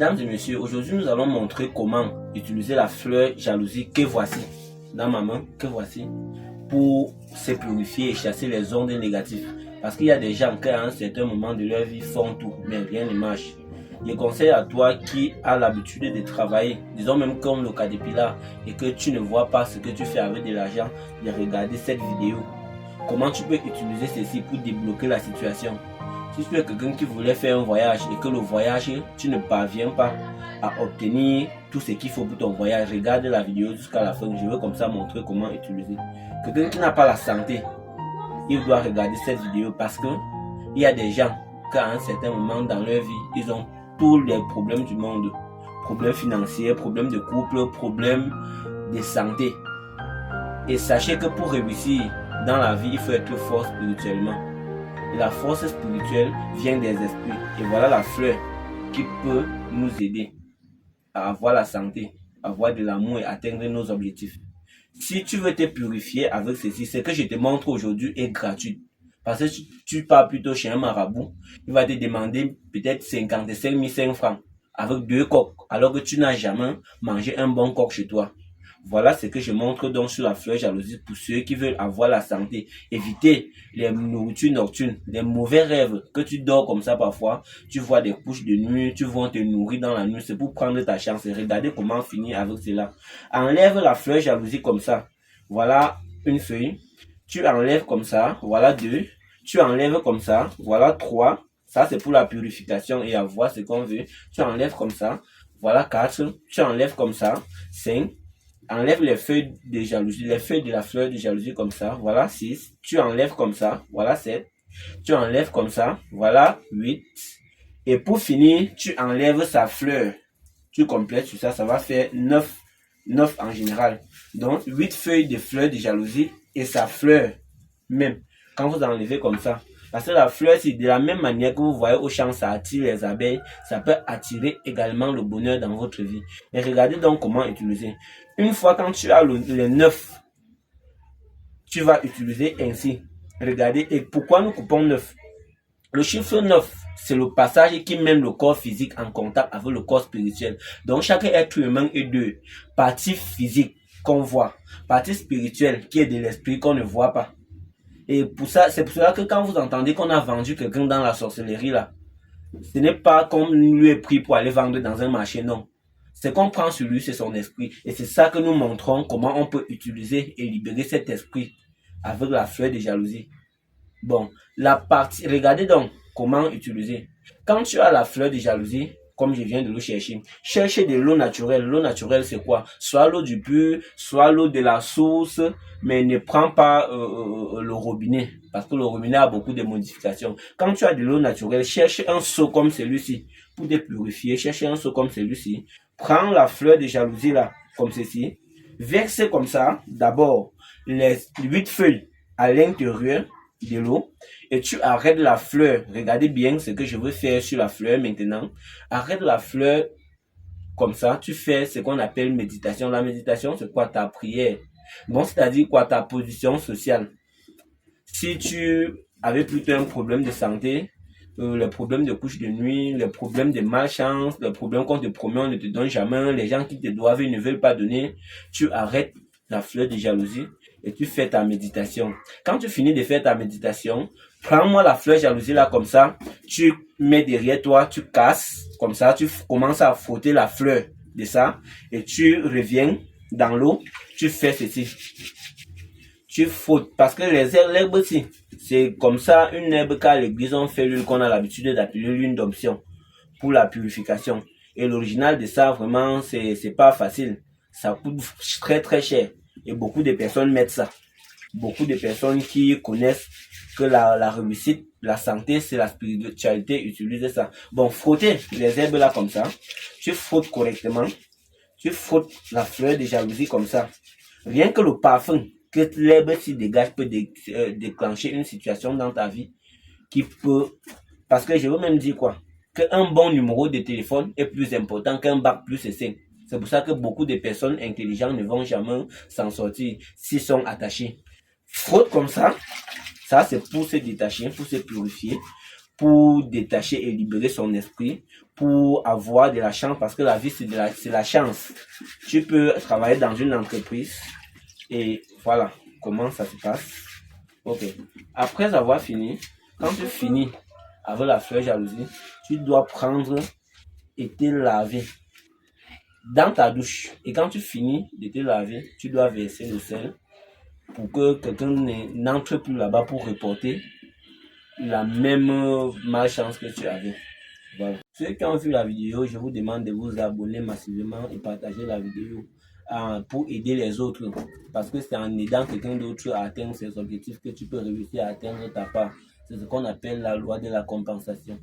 Mesdames et messieurs, aujourd'hui nous allons montrer comment utiliser la fleur jalousie que voici dans ma main, pour se purifier et chasser les ondes négatives. Parce qu'il y a des gens qui à un certain moment de leur vie font tout, mais rien ne marche. Je conseille à toi qui as l'habitude de travailler, disons même comme le Caterpillar, et que tu ne vois pas ce que tu fais avec de l'argent, de regarder cette vidéo. Comment tu peux utiliser ceci pour débloquer la situation. Si tu es quelqu'un qui voulait faire un voyage et que le voyage, tu ne parviens pas à obtenir tout ce qu'il faut pour ton voyage, regarde la vidéo jusqu'à la fin. Je veux comme ça montrer comment utiliser. Quelqu'un qui n'a pas la santé, il doit regarder cette vidéo parce que il y a des gens qui à un certain moment dans leur vie, ils ont tous les problèmes du monde. Problèmes financiers, problèmes de couple, problèmes de santé. Et sachez que pour réussir dans la vie, il faut être fort spirituellement. Et la force spirituelle vient des esprits. Et voilà la fleur qui peut nous aider à avoir la santé, à avoir de l'amour et atteindre nos objectifs. Si tu veux te purifier avec ceci, ce que je te montre aujourd'hui est gratuit. Parce que tu pars plutôt chez un marabout, il va te demander peut-être 55 500 francs avec 2 coques, alors que tu n'as jamais mangé un bon coq chez toi. Voilà ce que je montre donc sur la fleur jalousie pour ceux qui veulent avoir la santé. Éviter les nourritures nocturnes, les mauvais rêves que tu dors comme ça parfois. Tu vois des couches de nuit, tu vas te nourrir dans la nuit. C'est pour prendre ta chance et regarder comment finir avec cela. Enlève la fleur jalousie comme ça. Voilà une feuille. Tu enlèves comme ça. Voilà 2. Tu enlèves comme ça. Voilà 3. Ça c'est pour la purification et avoir ce qu'on veut. Tu enlèves comme ça. Voilà 4. Tu enlèves comme ça. 5. Enlève les feuilles de jalousie, les feuilles de la fleur de jalousie comme ça, voilà 6. Tu enlèves comme ça, voilà 7. Tu enlèves comme ça, voilà 8. Et pour finir, tu enlèves sa fleur. Tu complètes sur ça, ça va faire 9 en général. Donc 8 feuilles de fleur de jalousie et sa fleur même. Quand vous enlevez comme ça. Parce que la fleur, c'est de la même manière que vous voyez au champ, ça attire les abeilles. Ça peut attirer également le bonheur dans votre vie. Et regardez donc comment utiliser. Une fois quand tu as les 9, tu vas utiliser ainsi. Regardez. Et pourquoi nous coupons 9? Le chiffre 9, c'est le passage qui met le corps physique en contact avec le corps spirituel. Donc chaque être humain est 2. Partie physique qu'on voit. Partie spirituelle qui est de l'esprit qu'on ne voit pas. Et pour ça, c'est pour cela que quand vous entendez qu'on a vendu quelqu'un dans la sorcellerie là, ce n'est pas comme lui est pris pour aller vendre dans un marché, non. C'est qu'on prend sur lui, c'est son esprit. Et c'est ça que nous montrons comment on peut utiliser et libérer cet esprit avec la fleur de jalousie. Bon, la partie, regardez donc comment utiliser. Quand tu as la fleur de jalousie, comme je viens de le chercher, cherchez de l'eau naturelle. L'eau naturelle, c'est quoi? Soit l'eau du puits, soit l'eau de la source, mais ne prends pas le robinet, parce que le robinet a beaucoup de modifications. Quand tu as de l'eau naturelle, cherche un seau comme celui-ci, pour te purifier, cherche un seau comme celui-ci. Prends la fleur de jalousie là, comme ceci. Verse comme ça, d'abord, les 8 feuilles à l'intérieur de l'eau et tu arrêtes la fleur. Regardez bien ce que je veux faire sur la fleur maintenant. Arrête la fleur comme ça. Tu fais ce qu'on appelle méditation. La méditation, c'est quoi? Ta prière. Bon, c'est-à-dire quoi? Ta position sociale. Si tu avais plutôt un problème de santé, les problèmes de couche de nuit, les problèmes de malchance, les problèmes qu'on te promet, on ne te donne jamais, les gens qui te doivent, ils ne veulent pas donner, tu arrêtes la fleur de jalousie et tu fais ta méditation. Quand tu finis de faire ta méditation, prends-moi la fleur jalousie là comme ça, tu mets derrière toi, tu casses, comme ça, tu commences à frotter la fleur de ça et tu reviens dans l'eau, tu fais ceci. Tu frottes, parce que l'herbe aussi, c'est comme ça, une herbe qu'à l'église on fait l'huile qu'on a l'habitude d'appeler l'huile d'onction pour la purification. Et l'original de ça, vraiment, c'est pas facile. Ça coûte très très cher. Et beaucoup de personnes mettent ça. Beaucoup de personnes qui connaissent que la réussite, la santé, c'est la spiritualité, utilisent ça. Bon, frottez les herbes là comme ça. Tu frottes correctement. Tu frottes la fleur de jalousie comme ça. Rien que le parfum que l'herbe s'y dégage peut déclencher une situation dans ta vie qui peut... Parce que je veux même dire quoi? Qu'un bon numéro de téléphone est plus important qu'un bac plus 5. C'est pour ça que beaucoup de personnes intelligentes ne vont jamais s'en sortir s'ils sont attachés. Frotte comme ça. Ça, c'est pour se détacher, pour se purifier. pour détacher et libérer son esprit, pour avoir de la chance, parce que la vie, c'est la chance. Tu peux travailler dans une entreprise et voilà comment ça se passe. Ok. Après avoir fini, quand tu finis avec la fleur jalousie, tu dois prendre et te laver dans ta douche. Et quand tu finis de te laver, tu dois verser le sel pour que quelqu'un n'entre plus là-bas pour reporter la même malchance que tu avais. Voilà. Ceux qui ont vu la vidéo, je vous demande de vous abonner massivement et partager la vidéo pour aider les autres. Parce que c'est en aidant quelqu'un d'autre à atteindre ses objectifs que tu peux réussir à atteindre ta part. C'est ce qu'on appelle la loi de la compensation.